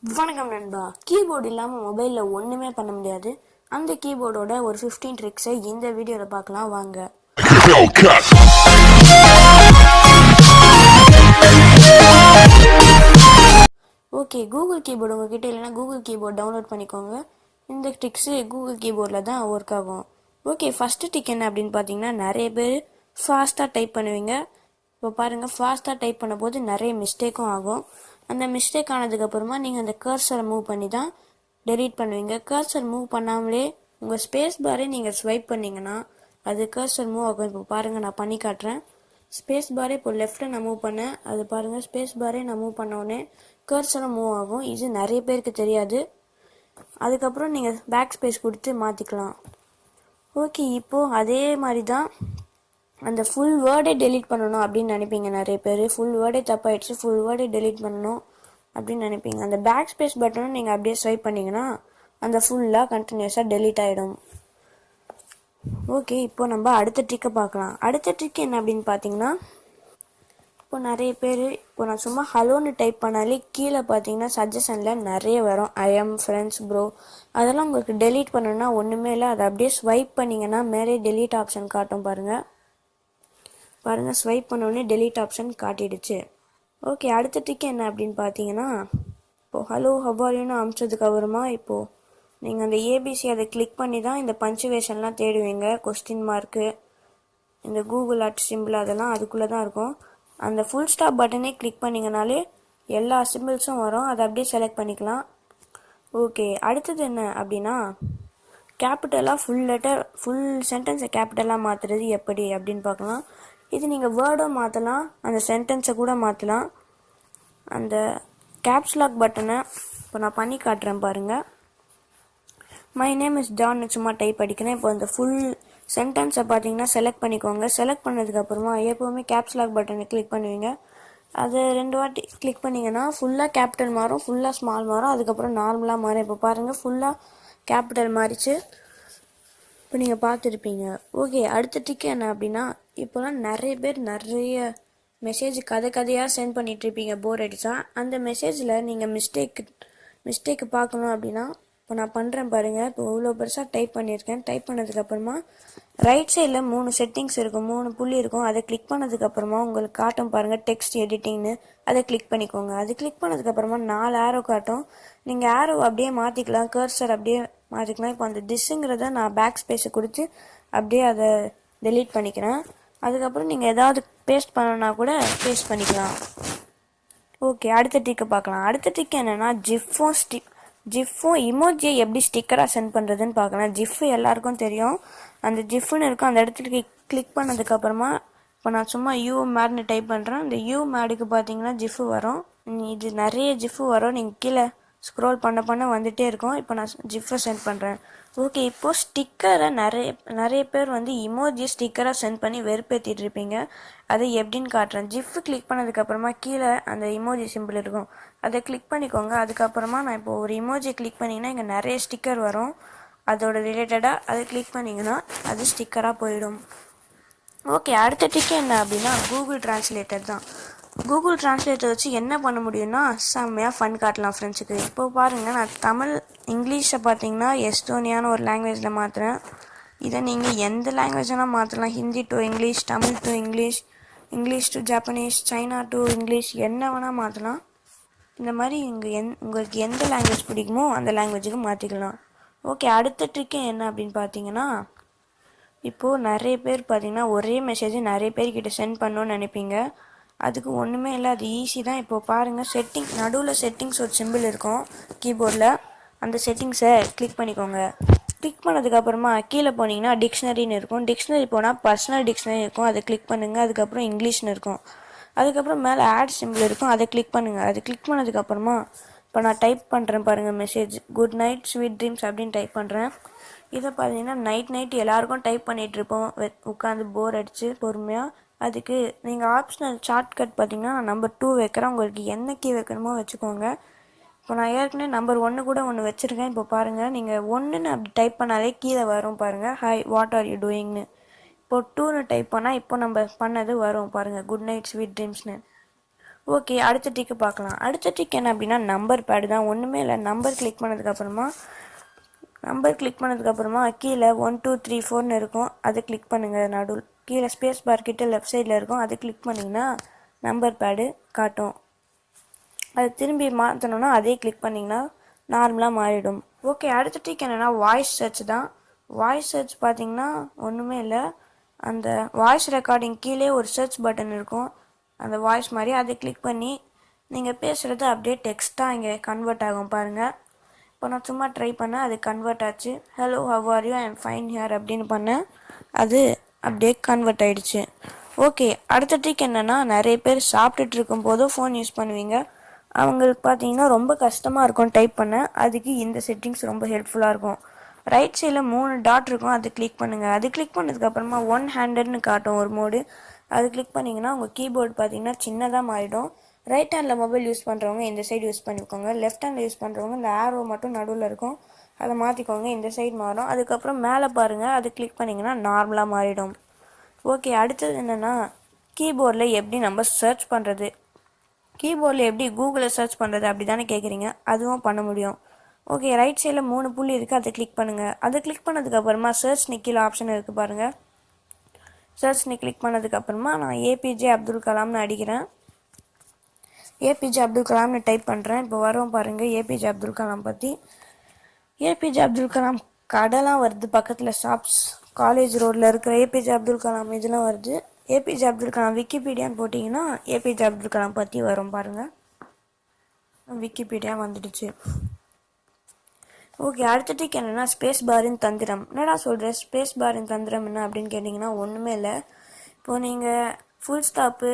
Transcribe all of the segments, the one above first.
வணக்கம் நண்பா. கீபோர்டு இல்லாமல் மொபைலில் ஒன்றுமே பண்ண முடியாது. அந்த கீபோர்டோட ஒரு 15 ட்ரிக்ஸை இந்த வீடியோவில் பார்க்கலாம் வாங்க. ஓகே, கூகுள் கீபோர்டு உங்ககிட்ட இல்லைன்னா கூகுள் கீபோர்டு டவுன்லோட் பண்ணிக்கோங்க. இந்த ட்ரிக்ஸு கூகுள் கீபோர்டில் தான் ஒர்க் ஆகும். ஓகே, ஃபஸ்ட்டு ட்ரிக் என்ன அப்படின்னு பார்த்தீங்கன்னா, நிறைய பேர் ஃபாஸ்ட்டாக டைப் பண்ணுவீங்க. இப்போ பாருங்கள், ஃபாஸ்ட்டாக டைப் பண்ணும்போது நிறைய மிஸ்டேக்கும் ஆகும். அந்த மிஸ்டேக் ஆனதுக்கப்புறமா நீங்கள் அந்த கர்சரை மூவ் பண்ணி தான் டெலீட் பண்ணுவீங்க. கர்சர் மூவ் பண்ணாமலே உங்கள் ஸ்பேஸ் பாரே நீங்கள் ஸ்வைப் பண்ணிங்கன்னா அது கர்சர் மூவ் ஆகும். இப்போ பாருங்கள், நான் பண்ணி காட்டுறேன். ஸ்பேஸ் பாரே இப்போ லெஃப்ட்டில் நான் மூவ் பண்ணேன். அது பாருங்கள், ஸ்பேஸ் பாரே நான் மூவ் பண்ணோடனே கர்சரும் மூவ் ஆகும். இது நிறைய பேருக்கு தெரியாது. அதுக்கப்புறம் நீங்கள் பேக் ஸ்பேஸ் கொடுத்து மாற்றிக்கலாம். ஓகே, இப்போது அதே மாதிரி தான் அந்த ஃபுல் வேர்டே டெலீட் பண்ணணும் அப்படின்னு நினைப்பீங்க. நிறைய பேர் ஃபுல் வேர்டே தப்பாயிடுச்சு, ஃபுல் வேர்டே டெலீட் பண்ணணும் அப்படின்னு நினைப்பீங்க. அந்த பேக் ஸ்பேஸ் பட்டனும் நீங்கள் அப்படியே ஸ்வைப் பண்ணிங்கன்னா அந்த ஃபுல்லாக கண்டினியூஸாக டெலீட் ஆகிடும். ஓகே, இப்போ நம்ம அடுத்த ட்ரிக்கை பார்க்கலாம். அடுத்த ட்ரிக் என்ன அப்படின்னு பார்த்தீங்கன்னா, இப்போ நிறைய பேர் இப்போ நான் சும்மா ஹலோன்னு டைப் பண்ணாலே கீழே பார்த்தீங்கன்னா சஜஷனில் நிறைய வரும். ஐஎம் ஃப்ரெண்ட்ஸ் ப்ரோ, அதெல்லாம் உங்களுக்கு டெலீட் பண்ணணும்னா ஒன்றுமே இல்லை. அதை அப்படியே ஸ்வைப் பண்ணிங்கன்னா மேலே டெலீட் ஆப்ஷன் காட்டும். பாருங்கள், ஸ்வைப் பண்ணோடனே டெலீட் ஆப்ஷன் காட்டிடுச்சு. ஓகே, அடுத்த ட்ரிக் என்ன அப்படின்னு பார்த்தீங்கன்னா, இப்போது ஹலோ ஹவாரின்னு அமிச்சதுக்கு அப்புறமா இப்போது நீங்கள் அந்த ஏபிசி அதை கிளிக் பண்ணி தான் இந்த பஞ்சுவேஷன்லாம் தேடுவீங்க. கொஸ்டின் மார்க்கு, இந்த கூகுள் அட் சிம்பிள் அதெல்லாம் அதுக்குள்ளே தான் இருக்கும். அந்த ஃபுல் ஸ்டாப் பட்டனே கிளிக் பண்ணிங்கனாலே எல்லா சிம்பிள்ஸும் வரும். அதை அப்படியே செலக்ட் பண்ணிக்கலாம். ஓகே, அடுத்தது என்ன அப்படின்னா, கேபிட்டலாக ஃபுல் லெட்டர் ஃபுல் சென்டென்ஸை கேபிட்டலாக மாற்றுறது எப்படி அப்படின்னு பார்க்கலாம். இது நீங்கள் வேர்டும் மாற்றலாம், அந்த சென்டென்ஸை கூட மாற்றலாம். அந்த கேப்ஸ் லாக் பட்டனை இப்போ நான் பண்ணி காட்டுறேன் பாருங்கள். மை நேம் இஸ் ஜான் சும்மா டைப் அடிக்கிறேன். இப்போ அந்த ஃபுல் சென்டென்ஸை பார்த்தீங்கன்னா செலக்ட் பண்ணிக்கோங்க. செலக்ட் பண்ணதுக்கப்புறமா எப்போவுமே கேப்ஸ் லாக் பட்டனை கிளிக் பண்ணுவீங்க. அதை 2 வாட்டி கிளிக் பண்ணிங்கன்னா ஃபுல்லாக கேபிட்டல் மாறும், ஃபுல்லாக ஸ்மால் மாறும், அதுக்கப்புறம் நார்மலாக மாறும். இப்போ பாருங்கள், ஃபுல்லாக கேபிட்டல் மாறிச்சு. இப்போ நீங்கள் பார்த்துருப்பீங்க. ஓகே, அடுத்த ட்ரிக் என்ன அப்படின்னா, இப்போலாம் நிறைய பேர் நிறைய மெசேஜ் கதையாக சென்ட் பண்ணிகிட்ருப்பீங்க போர் அடிச்சா. அந்த மெசேஜில் நீங்கள் மிஸ்டேக்கு பார்க்கணும் அப்படின்னா இப்போ நான் பண்ணுறேன் பாருங்கள். இப்போ இவ்வளோ பெருசாக டைப் பண்ணியிருக்கேன். டைப் பண்ணதுக்கப்புறமா ரைட் சைடில் 3 செட்டிங்ஸ் இருக்கும், 3 புள்ளி இருக்கும். அதை கிளிக் பண்ணதுக்கப்புறமா உங்களுக்கு காட்டும் பாருங்கள், டெக்ஸ்ட் எடிட்டிங்னு. அதை கிளிக் பண்ணிக்கோங்க. அது கிளிக் பண்ணதுக்கப்புறமா 4 ஆரோ காட்டும். நீங்கள் ஆரோ அப்படியே மாற்றிக்கலாம், கர்சர் அப்படியே மாற்றிக்கலாம். இப்போ அந்த டிஸ்ஸுங்கிறத நான் பேக் ஸ்பேஸை கொடுத்து அப்படியே அதை டெலீட் பண்ணிக்கிறேன். அதுக்கப்புறம் நீங்கள் ஏதாவது பேஸ்ட் பண்ணணுன்னா கூட பேஸ்ட் பண்ணிக்கலாம். ஓகே, அடுத்த ட்ரிக்கை பார்க்கலாம். அடுத்த ட்ரிக் என்னென்னா, ஜிஃப்பும் இமோஜியை எப்படி ஸ்டிக்கராக சென்ட் பண்ணுறதுன்னு பார்க்கலாம். ஜிஃப்பு எல்லாருக்கும் தெரியும், அந்த ஜிஃப்னு இருக்கும். அந்த இடத்துல கிளிக் பண்ணதுக்கப்புறமா இப்போ நான் சும்மா யூ மேட்னு டைப் பண்ணுறேன். அந்த யூ மேடுக்கு பார்த்தீங்கன்னா ஜிஃப்பு வரும். இது நிறைய ஜிஃப்பு வரும். நீங்கள் கீழே ஸ்க்ரோல் பண்ண வந்துகிட்டே இருக்கும். இப்போ நான் ஜிஃப்பை சென்ட் பண்ணுறேன். ஓகே, இப்போது ஸ்டிக்கரை நிறைய பேர் இமோஜி ஸ்டிக்கராக சென்ட் பண்ணி வெறுப்பேற்றிட்டு இருப்பீங்க. அதை எப்படின்னு காட்டுறேன். ஜிஃப் கிளிக் பண்ணதுக்கப்புறமா கீழே அந்த இமோஜி சிம்பிள் இருக்கும், அதை கிளிக் பண்ணிக்கோங்க. அதுக்கப்புறமா நான் இப்போ ஒரு இமோஜி கிளிக் பண்ணிங்கன்னா இங்கே நிறைய ஸ்டிக்கர் வரும். அதோட ரிலேட்டடாக அதை கிளிக் பண்ணிங்கன்னா அது ஸ்டிக்கராக போயிடும். ஓகே, அடுத்த ட்ரிக் என்ன அப்படின்னா, கூகுள் டிரான்ஸ்லேட்டர் தான். கூகுள் டிரான்ஸ்லேட்டர் வச்சு என்ன பண்ண முடியும்னா செம்மையாக ஃபன் காட்டலாம் ஃப்ரெண்ட்ஸுக்கு. இப்போ பாருங்கள், நான் இங்கிலீஷை பார்த்தீங்கன்னா எஸ்டோனியான்னு ஒரு லாங்குவேஜில் மாற்றுறேன். இதை நீங்கள் எந்த லாங்குவேஜெல்லாம் மாற்றலாம். Hindi to English, Tamil to English, English to Japanese, China to English, என்ன வேணால் மாற்றலாம். இந்த மாதிரி உங்களுக்கு எந்த லாங்குவேஜ் பிடிக்குமோ அந்த லாங்குவேஜுக்கு மாற்றிக்கலாம். ஓகே, அடுத்த ட்ரிக்கு என்ன அப்படின்னு பார்த்தீங்கன்னா, இப்போது நிறைய பேர் பார்த்தீங்கன்னா ஒரே மெசேஜ் நிறைய பேர்கிட்ட சென்ட் பண்ணணும்னு நினைப்பீங்க. அதுக்கு ஒன்றுமே இல்லை, அது ஈஸி தான். இப்போது பாருங்கள், நடுவில் செட்டிங்ஸ் ஒரு சிம்பிள் இருக்கும் கீபோர்டில். அந்த செட்டிங்ஸை கிளிக் பண்ணிக்கோங்க. கிளிக் பண்ணதுக்கப்புறமா கீழே போனீங்கன்னா டிக்ஷனரின்னு இருக்கும். டிக்ஷனரி போனால் பர்சனல் டிக்ஷனரி இருக்கும், அதை கிளிக் பண்ணுங்கள். அதுக்கப்புறம் இங்கிலீஷ்னு இருக்கும். அதுக்கப்புறம் மேலே ஆட் சிம்பிள் இருக்கும், அதை கிளிக் பண்ணுங்கள். அது கிளிக் பண்ணதுக்கப்புறமா இப்போ நான் டைப் பண்ணுறேன் பாருங்கள் message, good night sweet dreams அப்படின்னு டைப் பண்ணுறேன். இதை பார்த்தீங்கன்னா நைட் எல்லாருக்கும் டைப் பண்ணிகிட்ருப்போம் உட்காந்து போர் அடித்து பொறுமையாக. அதுக்கு நீங்கள் ஆப்ஷனல் ஷார்ட்கட் பார்த்தீங்கன்னா நம்பர் 2 வைக்கிறேன். உங்களுக்கு என்ன கீ வைக்கணுமோ வச்சுக்கோங்க. இப்போ நான் ஏற்கனவே நம்பர் 1 கூட ஒன்று வச்சுருக்கேன். இப்போ பாருங்கள், நீங்கள் 1ன்னு அப்படி டைப் பண்ணாலே கீழே வரும் பாருங்கள், ஹாய் வாட் ஆர் யூ டூயிங்னு. இப்போ 2ன்னு டைப் பண்ணால் இப்போ நம்ம பண்ணது வரும் பாருங்கள், குட் நைட் ஸ்வீட் ட்ரீம்ஸ்னு. ஓகே, அடுத்த டிக்கு பார்க்கலாம். அடுத்த டிக் என்ன அப்படின்னா நம்பர் பேடு தான். ஒன்றுமே இல்லை, நம்பர் கிளிக் பண்ணதுக்கப்புறமா கீழே 1 2 3 4ன்னு இருக்கும், அதை கிளிக் பண்ணுங்கள். நடுவில் கீழே ஸ்பேஸ் பார் கிட்ட லெஃப்ட் சைடில் இருக்கும், அதை கிளிக் பண்ணிங்கன்னா நம்பர் பேடு காட்டும். அதை திரும்பி மாற்றணுன்னா அதே கிளிக் பண்ணிங்கன்னா நார்மலாக மாறிடும். ஓகே, அடுத்த டிக் என்னென்னா வாய்ஸ் சர்ச் தான். வாய்ஸ் சர்ச் பார்த்தீங்கன்னா ஒன்றுமே இல்லை, அந்த வாய்ஸ் ரெக்கார்டிங் கீழே ஒரு சர்ச் பட்டன் இருக்கும், அந்த வாய்ஸ் மாதிரி, அதை கிளிக் பண்ணி நீங்கள் பேசுகிறது அப்படியே டெக்ஸ்ட்டாக இங்கே கன்வெர்ட் ஆகும் பாருங்கள். இப்போ நான் சும்மா ட்ரை பண்ணேன், அது கன்வெர்ட் ஆச்சு. Hello how are you, I am fine here அப்படின்னு பண்ணேன், அது அப்படியே கன்வெர்ட் ஆகிடுச்சு. ஓகே, அடுத்த ட்ரிக் என்னென்னா நிறைய பேர் சாப்பிட்டுட்டு இருக்கும் போதும் ஃபோன் யூஸ் பண்ணுவீங்க, அவங்களுக்கு பார்த்தீங்கன்னா ரொம்ப கஷ்டமாக இருக்கும் டைப் பண்ண, அதுக்கு இந்த செட்டிங்ஸ் ரொம்ப ஹெல்ப்ஃபுல்லாக இருக்கும். ரைட் சைடில் 3 டாட் இருக்கும், அது கிளிக் பண்ணுங்கள். அது கிளிக் பண்ணதுக்கப்புறமா 1 ஹேண்டட்னு காட்டும் ஒரு மோடு, அது கிளிக் பண்ணிங்கன்னா உங்கள் கீபோர்டு பார்த்தீங்கன்னா சின்னதாக மாறிடும். ரைட் ஹேண்டில் மொபைல் யூஸ் பண்ணுறவங்க இந்த சைடு யூஸ் பண்ணிக்கோங்க, லெஃப்ட் ஹேண்டில் யூஸ் பண்ணுறவங்க இந்த ஆரோ மட்டும் நடுவில் இருக்கும், அதை மாற்றிக்கோங்க, இந்த சைடு மாறும். அதுக்கப்புறம் மேலே பாருங்கள், அது கிளிக் பண்ணிங்கன்னா நார்மலாக மாறிடும். ஓகே, அடுத்தது என்னென்னா கீபோர்டில் எப்படி நம்ம சர்ச் பண்ணுறது, கீபோர்டில் எப்படி கூகுளில் சர்ச் பண்ணுறது அப்படி தானே கேட்குறீங்க, அதுவும் பண்ண முடியும். ஓகே, ரைட் சைடில் 3 புள்ளி இருக்குது, அதை கிளிக் பண்ணுங்கள். அதை கிளிக் பண்ணதுக்கப்புறமா சர்ச் கீழே ஆப்ஷன் இருக்குது பாருங்கள், சர்ச் கிளிக் பண்ணதுக்கப்புறமா நான் ஏபிஜே அப்துல் கலாம்னு அடிக்கிறேன், ஏபிஜே அப்துல் கலாம்னு டைப் பண்ணுறேன். இப்போ வரும் பாருங்கள் ஏபிஜே அப்துல் கலாம் பற்றி. ஏபிஜே அப்துல் கலாம் கடைலாம் வருது பக்கத்தில், ஷாப்ஸ், காலேஜ் ரோடில் இருக்கிற ஏபிஜே அப்துல் கலாம் இதெல்லாம் வருது. ஏபிஜே அப்துல் கலாம் விக்கிபீடியான்னு போட்டிங்கன்னா ஏபிஜே அப்துல் கலாம் பற்றி வரும் பாருங்கள், விக்கிபீடியா வந்துடுச்சு. ஓகே, அடுத்த டிக் என்னென்னா ஸ்பேஸ் பாரின் தந்திரம். என்னடா சொல்கிறேன், ஸ்பேஸ் பாரின் தந்திரம் என்ன அப்படின்னு கேட்டிங்கன்னா ஒன்றுமே இல்லை. இப்போது நீங்கள் ஃபுல் ஸ்டாப்பு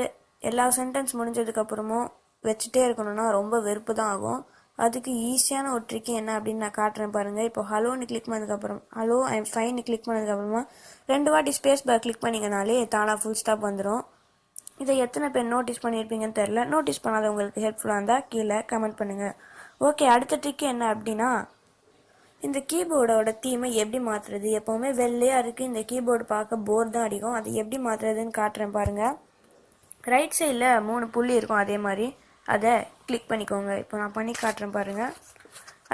எல்லா சென்டென்ஸ் முடிஞ்சதுக்கப்புறமும் வச்சுட்டே இருக்கணும்னா ரொம்ப வெறுப்பு தான் ஆகும். அதுக்கு ஈஸியான ஒரு ட்ரிக்கு என்ன அப்படின்னு நான் காட்டுறேன் பாருங்கள். இப்போ ஹலோன்னு கிளிக் பண்ணதுக்கப்புறம் ஹலோ ஐ எம் ஃபைன்னு கிளிக் பண்ணதுக்கப்புறமா 2 வாட்டி ஸ்பேஸ் பார் கிளிக் பண்ணிங்கனாலே தானாக ஃபுல் ஸ்டாப் வந்துடும். இதை எத்தனை பேர் நோட்டீஸ் பண்ணியிருப்பீங்கன்னு தெரில, நோட்டீஸ் பண்ணாதவங்களுக்கு ஹெல்ப்ஃபுல்லாக இருந்தால் கீழே கமெண்ட் பண்ணுங்கள். ஓகே, அடுத்த ட்ரிக்கு என்ன அப்படின்னா இந்த கீபோர்டோட தீமை எப்படி மாற்றுறது. எப்போவுமே வெள்ளையாக இருக்குது, இந்த கீபோர்டு பார்க்க போர் தான் அடிக்கும், அது எப்படி மாற்றுறதுன்னு காட்டுறேன் பாருங்கள். ரைட் சைடில் 3 புள்ளி இருக்கும், அதே மாதிரி அதை கிளிக் பண்ணிக்கோங்க. இப்போ நான் பண்ணி காட்டுறேன் பாருங்கள்.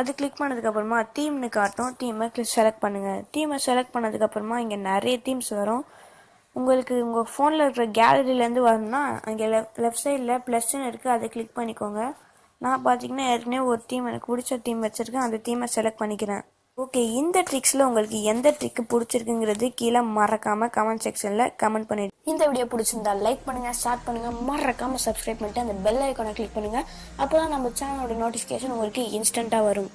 அது கிளிக் பண்ணதுக்கப்புறமா தீம்னு காட்டும், தீமை செலக்ட் பண்ணுங்கள். தீமை செலக்ட் பண்ணதுக்கப்புறமா இங்கே நிறைய தீம்ஸ் வரும். உங்களுக்கு உங்கள் ஃபோனில் இருக்கிற கேலரியிலேருந்து வரணும்னா அங்கே லெஃப்ட் சைடில் ப்ளஸ்ன்னு இருக்குது, அதை கிளிக் பண்ணிக்கோங்க. நான் பார்த்தீங்கன்னா ஏற்கனவே ஒரு தீம் எனக்கு பிடிச்ச தீம் வச்சுருக்கேன், அந்த தீமை செலக்ட் பண்ணிக்கிறேன். ஓகே, இந்த ட்ரிக்ஸில் உங்களுக்கு எந்த ட்ரிக்கு பிடிச்சிருக்குங்கிறது கீழே மறக்காமல் கமெண்ட் செக்ஷனில் கமெண்ட் பண்ணிடுங்க. இந்த வீடியோ பிடிச்சிருந்தா லைக் பண்ணுங்கள், ஷேர் பண்ணுங்கள், மறக்காமல் சப்ஸ்கிரைப் பண்ணிட்டு அந்த பெல் ஐக்கானை கிளிக் பண்ணுங்கள். அப்போ தான் நம்ம சேனலோட நோட்டிஃபிகேஷன் உங்களுக்கு இன்ஸ்டண்ட்டாக வரும்.